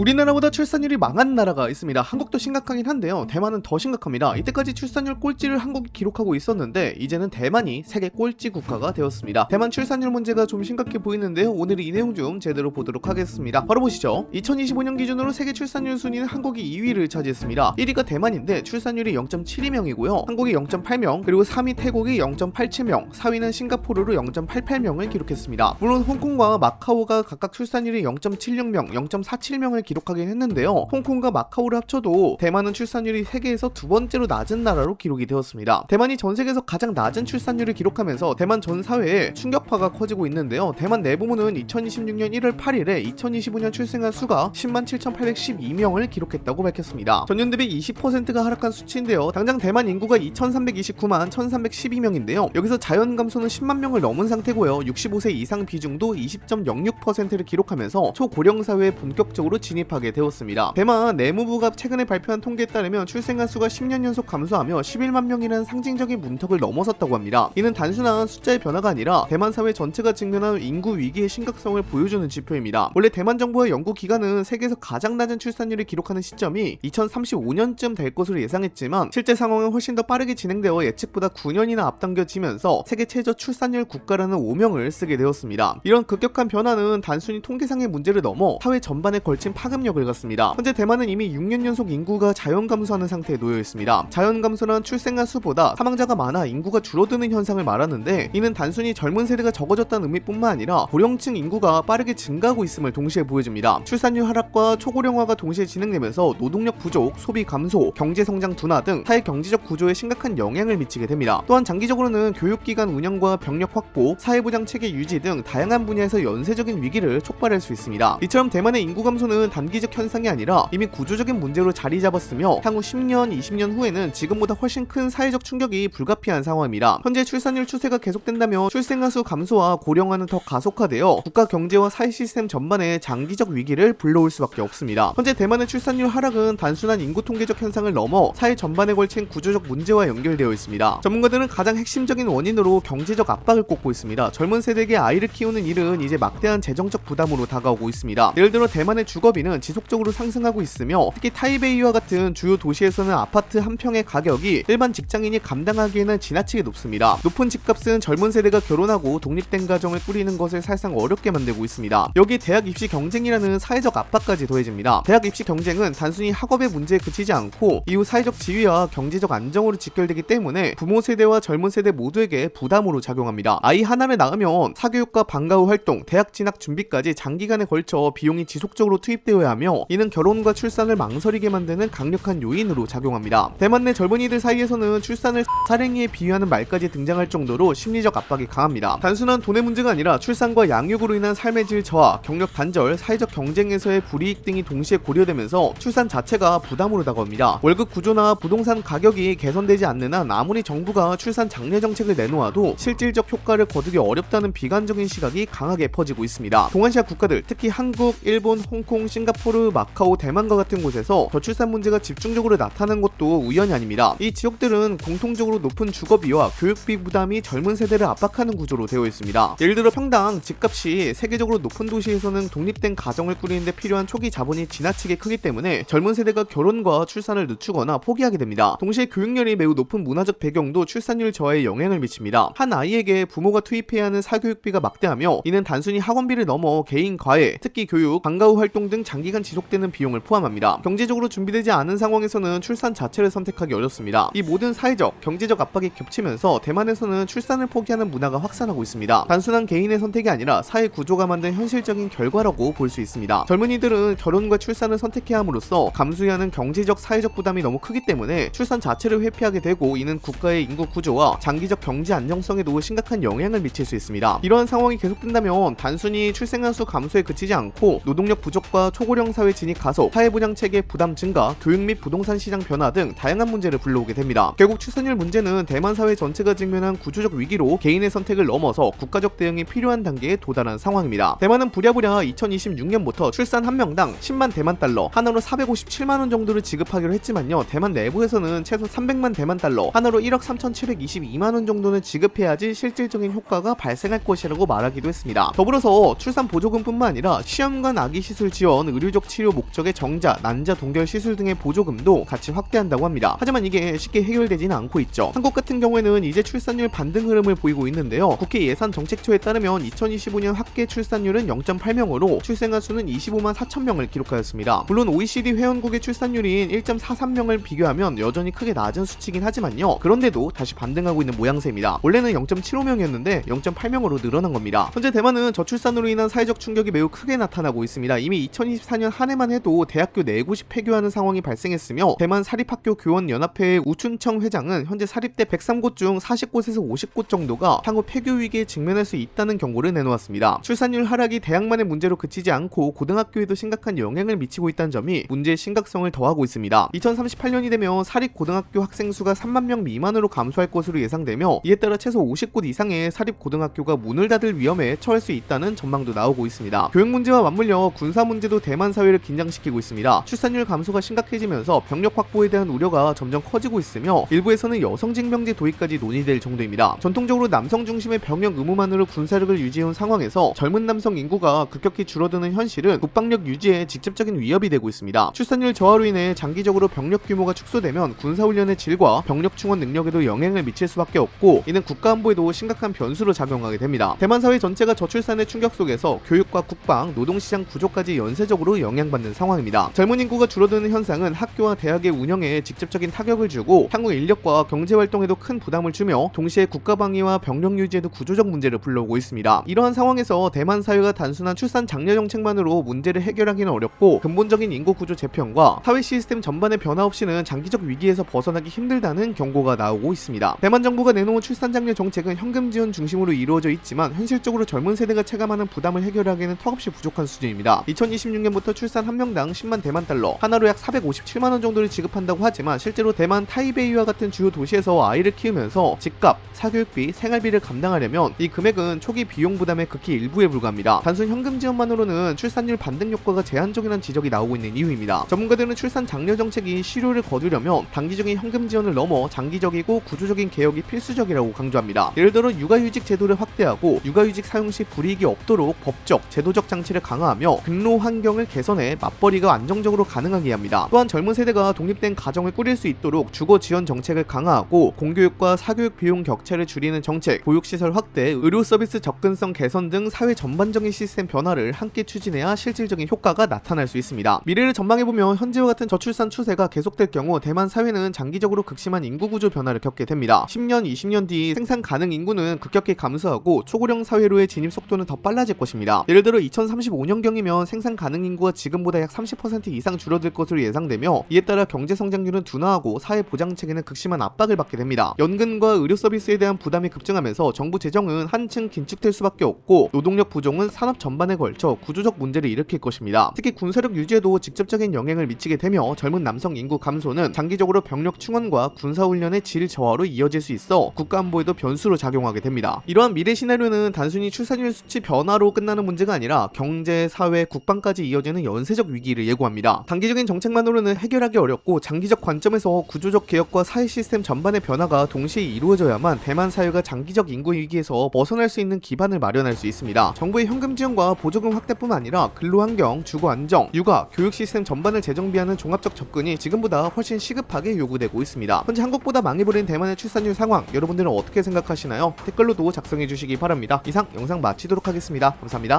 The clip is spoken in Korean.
우리나라보다 출산율이 망한 나라가 있습니다. 한국도 심각하긴 한데요, 대만은 더 심각합니다. 이때까지 출산율 꼴찌를 한국이 기록하고 있었는데 이제는 대만이 세계 꼴찌 국가가 되었습니다. 대만 출산율 문제가 좀 심각해 보이는데요, 오늘 이 내용 좀 제대로 보도록 하겠습니다. 바로 보시죠. 2025년 기준으로 세계 출산율 순위는 한국이 2위를 차지했습니다. 1위가 대만인데 출산율이 0.72명이고요 한국이 0.8명, 그리고 3위 태국이 0.87명, 4위는 싱가포르로 0.88명을 기록했습니다. 물론 홍콩과 마카오가 각각 출산율이 0.76명, 0.47명을 기록하긴 했는데요, 홍콩과 마카오를 합쳐도 대만은 출산율이 세계에서 두 번째로 낮은 나라로 기록이 되었습니다. 대만이 전 세계에서 가장 낮은 출산율을 기록하면서 대만 전 사회에 충격파가 커지고 있는데요, 대만 내부문은 2026년 1월 8일에 2025년 출생아 수가 107,812명을 기록했다고 밝혔습니다. 전년 대비 20%가 하락한 수치인데요, 당장 대만 인구가 2329만 1312명인데요 여기서 자연 감소는 10만 명을 넘은 상태고요, 65세 이상 비중도 20.06%를 기록하면서 초고령 사회에 본격적으로 진입하게 되었습니다. 대만 내무부가 최근에 발표한 통계에 따르면 출생아 수가 10년 연속 감소하며 11만 명이라는 상징적인 문턱을 넘어섰다고 합니다. 이는 단순한 숫자의 변화가 아니라 대만 사회 전체가 직면한 인구 위기의 심각성을 보여주는 지표입니다. 원래 대만 정부와 연구기관은 세계에서 가장 낮은 출산율을 기록하는 시점이 2035년쯤 될 것으로 예상했지만 실제 상황은 훨씬 더 빠르게 진행되어 예측보다 9년이나 앞당겨지면서 세계 최저 출산율 국가라는 오명을 쓰게 되었습니다. 이런 급격한 변화는 단순히 통계상의 문제를 넘어 사회 전반에 걸친 파급력을 갖습니다. 현재 대만은 이미 6년 연속 인구가 자연 감소하는 상태에 놓여 있습니다. 자연 감소란 출생아 수보다 사망자가 많아 인구가 줄어드는 현상을 말하는데, 이는 단순히 젊은 세대가 적어졌다는 의미뿐만 아니라 고령층 인구가 빠르게 증가하고 있음을 동시에 보여줍니다. 출산율 하락과 초고령화가 동시에 진행되면서 노동력 부족, 소비 감소, 경제 성장 둔화 등 사회 경제적 구조에 심각한 영향을 미치게 됩니다. 또한 장기적으로는 교육기관 운영과 병력 확보, 사회보장 체계 유지 등 다양한 분야에서 연쇄적인 위기를 촉발할 수 있습니다. 이처럼 대만의 인구 감소는 단기적 현상이 아니라 이미 구조적인 문제로 자리 잡았으며 향후 10년, 20년 후에는 지금보다 훨씬 큰 사회적 충격이 불가피한 상황입니다. 현재 출산율 추세가 계속된다면 출생아 수 감소와 고령화는 더 가속화되어 국가 경제와 사회 시스템 전반에 장기적 위기를 불러올 수밖에 없습니다. 현재 대만의 출산율 하락은 단순한 인구 통계적 현상을 넘어 사회 전반에 걸친 구조적 문제와 연결되어 있습니다. 전문가들은 가장 핵심적인 원인으로 경제적 압박을 꼽고 있습니다. 젊은 세대에게 아이를 키우는 일은 이제 막대한 재정적 부담으로 다가오고 있습니다. 예를 들어 대만의 주거비는 지속적으로 상승하고 있으며 특히 타이베이와 같은 주요 도시에서는 아파트 한 평의 가격이 일반 직장인이 감당하기에는 지나치게 높습니다. 높은 집값은 젊은 세대가 결혼하고 독립된 가정을 꾸리는 것을 사실상 어렵게 만들고 있습니다. 여기에 대학 입시 경쟁이라는 사회적 압박까지 더해집니다. 대학 입시 경쟁은 단순히 학업의 문제에 그치지 않고 이후 사회적 지위와 경제적 안정으로 직결되기 때문에 부모 세대와 젊은 세대 모두에게 부담으로 작용합니다. 아이 하나를 낳으면 사교육과 방과 후 활동, 대학 진학 준비까지 장기간에 걸쳐 비용이 지속적으로 투입되어야 하며, 이는 결혼과 출산을 망설이게 만드는 강력한 요인으로 작용합니다. 대만 내 젊은이들 사이에서는 출산을 사랭이에 비유하는 말까지 등장할 정도로 심리적 압박이 강합니다. 단순한 돈의 문제가 아니라 출산과 양육으로 인한 삶의 질 저하, 경력 단절, 사회적 경쟁에서의 불이익 등이 동시에 고려되면서 출산 자체가 부담으로 다가옵니다. 월급 구조나 부동산 가격이 개선되지 않는 한 아무리 정부가 출산 장려 정책을 내놓아도 실질적 효과를 거두기 어렵다는 비관적인 시각이 강하게 퍼지고 있습니다. 동아시아 국가들, 특히 한국, 일본, 홍콩, 싱가포르, 마카오, 대만과 같은 곳에서 저출산 문제가 집중적으로 나타나는 것도 우연이 아닙니다. 이 지역들은 공통적으로 높은 주거비와 교육비 부담이 젊은 세대를 압박하는 구조로 되어 있습니다. 예를 들어 평당 집값이 세계적으로 높은 도시에서는 독립된 가정을 꾸리는데 필요한 초기 자본이 지나치게 크기 때문에 젊은 세대가 결혼과 출산을 늦추거나 포기하게 됩니다. 동시에 교육열이 매우 높은 문화적 배경도 출산율 저하에 영향을 미칩니다. 한 아이에게 부모가 투입해야 하는 사교육비가 막대하며, 이는 단순히 학원비를 넘어 개인 과외, 특기 교육, 방과 후 활동 등 장기간 지속되는 비용을 포함합니다. 경제적으로 준비되지 않은 상황에서는 출산 자체를 선택하기 어렵습니다. 이 모든 사회적, 경제적 압박이 겹치면서 대만에서는 출산을 포기하는 문화가 확산하고 있습니다. 단순한 개인의 선택이 아니라 사회 구조가 만든 현실적인 결과라고 볼 수 있습니다. 젊은이들은 결혼과 출산을 선택해야 함으로써 감수해야 하는 경제적, 사회적 부담이 너무 크기 때문에 출산 자체를 회피하게 되고, 이는 국가의 인구 구조와 장기적 경제 안정성에도 심각한 영향을 미칠 수 있습니다. 이러한 상황이 계속된다면 단순히 출생아 수 감소에 그치지 않고 노동력 부족과 초고령 사회 진입 가속, 사회보장 체계 부담 증가, 교육 및 부동산 시장 변화 등 다양한 문제를 불러오게 됩니다. 결국 출산율 문제는 대만 사회 전체가 직면한 구조적 위기로 개인의 선택을 넘어서 국가적 대응이 필요한 단계에 도달한 상황입니다. 대만은 부랴부랴 2026년부터 출산 한 명당 10만 대만 달러, 하나로 457만 원 정도를 지급하기로 했지만요, 대만 내부에서는 최소 300만 대만 달러, 하나로 1억 3,722만 원 정도는 지급해야지 실질적인 효과가 발생할 것이라고 말하기도 했습니다. 더불어서 출산 보조금뿐만 아니라 시험관 아기 시술 지원, 의료적 치료 목적의 정자, 난자 동결 시술 등의 보조금도 같이 확대한다고 합니다. 하지만 이게 쉽게 해결되지는 않고 있죠. 한국 같은 경우에는 이제 출산율 반등 흐름을 보이고 있는데요. 국회 예산정책처에 따르면 2025년 합계 출산율은 0.8명으로 출생아 수는 25만 4천 명을 기록하였습니다. 물론 OECD 회원국의 출산율인 1.43명을 비교하면 여전히 크게 낮은 수치긴 하지만요. 그런데도 다시 반등하고 있는 모양새입니다. 원래는 0.75명이었는데 0.8명으로 늘어난 겁니다. 현재 대만은 저출산으로 인한 사회적 충격이 매우 크게 나타나고 있습니다. 이미 2024년 한 해만 해도 대학교 4곳이 폐교하는 상황이 발생했으며 대만 사립학교 교원연합회의 우춘청 회장은 현재 사립대 103곳 중 40곳에서 50곳 정도가 향후 폐교 위기에 직면할 수 있다는 경고를 내놓았습니다. 출산율 하락이 대학만의 문제로 그치지 않고 고등학교에도 심각한 영향을 미치고 있다는 점이 문제의 심각성을 더하고 있습니다. 2038년이 되면 사립고등학교 학생 수가 3만 명 미만으로 감소할 것으로 예상되며 이에 따라 최소 50곳 이상의 사립고등학교가 문을 닫을 위험에 처할 수 있다는 전망도 나오고 있습니다. 교육 문제와 맞물려 군사 문제도 대만 사회를 긴장시키고 있습니다. 출산율 감소가 심각해지면서 병력 확보에 대한 우려가 점점 커지고 있으며 일부에서는 여성 징병제 도입까지 논의될 정도입니다. 전통적으로 남성 중심의 병역 의무만으로 군사력을 유지해온 상황에서 젊은 남성 인구가 급격히 줄어드는 현실은 국방력 유지에 직접적인 위협이 되고 있습니다. 출산율 저하로 인해 장기적으로 병력 규모가 축소되면 군사훈련의 질과 병력 충원 능력에도 영향을 미칠 수밖에 없고 이는 국가안보에도 심각한 변수로 작용하게 됩니다. 대만 사회 전체가 저출산의 충격 속에서 교육과 국방, 노동시장 구조까지 연쇄적으로 영향받는 상황입니다. 젊은 인구가 줄어드는 현상은 학교와 대학의 운영에 직접적인 타격을 주고 향후 인력과 경제활동에도 큰 부담을 주며 동시에 국가방위와 병력 유지에도 구조적 문제를 불러오고 있습니다. 이러한 상황에서 대만 사회가 단순한 출산 장려 정책만으로 문제를 해결하기는 어렵고 근본적인 인구 구조 재편과 사회 시스템 전반의 변화 없이는 장기적 위기에서 벗어나기 힘들다는 경고가 나오고 있습니다. 대만 정부가 내놓은 출산 장려 정책은 현금 지원 중심으로 이루어져 있지만 현실적으로 젊은 세대가 체감하는 부담을 해결하기에는 턱없이 부족한 수준입니다. 2026년부터 출산 한 명당 10만 대만 달러, 하나로 약 457만 원 정도를 지급한다고 하지만 실제로 대만 타이베이와 같은 주요 도시에서 아이를 키우면서 집값, 사교육비, 생활비를 감당하려면 이 금액은 초기 비용 부담의 극히 일부에 불과합니다. 단순 현금 지원만으로는 출산율 반등 효과가 제한적이라는 지적이 나오고 있는 이유입니다. 전문가들은 출산 장려 정책이 실효를 거두려면 단기적인 현금 지원을 넘어 장기적이고 구조적인 개혁이 필수적이라고 강조합니다. 예를 들어 육아휴직 제도를 확대하고 육아휴직 사용 시 불이익이 없도록 법적, 제도적 장치를 강화하며 근로 환경을 개선해 맞벌이가 안정적으로 가능하게 합니다. 또한 젊은 세대가 독립된 가정을 꾸릴 수 있도록 주거 지원 정책을 강화하고 공교육과 사교육 비용 격차를 줄이는 정책, 보육시설 확대, 의료 서비스 접근성 개선 등 사회 전반적인 시스템 변화를 함께 추진해야 실질적인 효과가 나타날 수 있습니다. 미래를 전망해보면 현재와 같은 저출산 추세가 계속될 경우 대만 사회는 장기적으로 극심한 인구 구조 변화를 겪게 됩니다. 10년, 20년 뒤 생산 가능 인구는 급격히 감소하고 초고령 사회로의 진입 속도는 더 빨라질 것입니다. 예를 들어 2035년경이면 생산 가능 인구가 지금보다 약 30% 이상 줄어들 것으로 예상되며 이에 따라 경제 성장률은 둔화하고 사회 보장 체계는 극심한 압박을 받게 됩니다. 연금과 의료 서비스에 대한 부담이 급증하면서 정부 재정은 한층 긴축될 수밖에 없고 노동력 부족은 산업 전반에 걸쳐 구조적 문제를 일으킬 것입니다. 특히 군사력 유지에도 직접적인 영향을 미치게 되며 젊은 남성 인구 감소는 장기적으로 병력 충원과 군사훈련의 질 저하로 이어질 수 있어 국가안보에도 변수로 작용하게 됩니다. 이러한 미래 시나리오는 단순히 출산율 수치 변화로 끝나는 문제가 아니라 경제, 사회, 국방까지 이어지는 연쇄적 위기를 예고합니다. 단기적인 정책만으로는 해결하기 어렵고 장기적 관점에서 구조적 개혁과 사회 시스템 전반의 변화가 동시에 이루어져야만 대만 사회가 장기적 인구 위기에서 벗어날 수 있는 기반을 마련할 수 있습니다. 정부의 현금 지원과 보조금 확대뿐만 아니라 근로환경, 주거 안정, 육아, 교육 시스템 전반을 재정비하는 종합적 접근이 지금보다 훨씬 시급하게 요구되고 있습니다. 현재 한국보다 망해버린 대만의 출산율 상황, 여러분들은 어떻게 생각하시나요? 댓글로도 작성해주시기 바랍니다. 이상 영상 마치도록 하겠습니다. 감사합니다.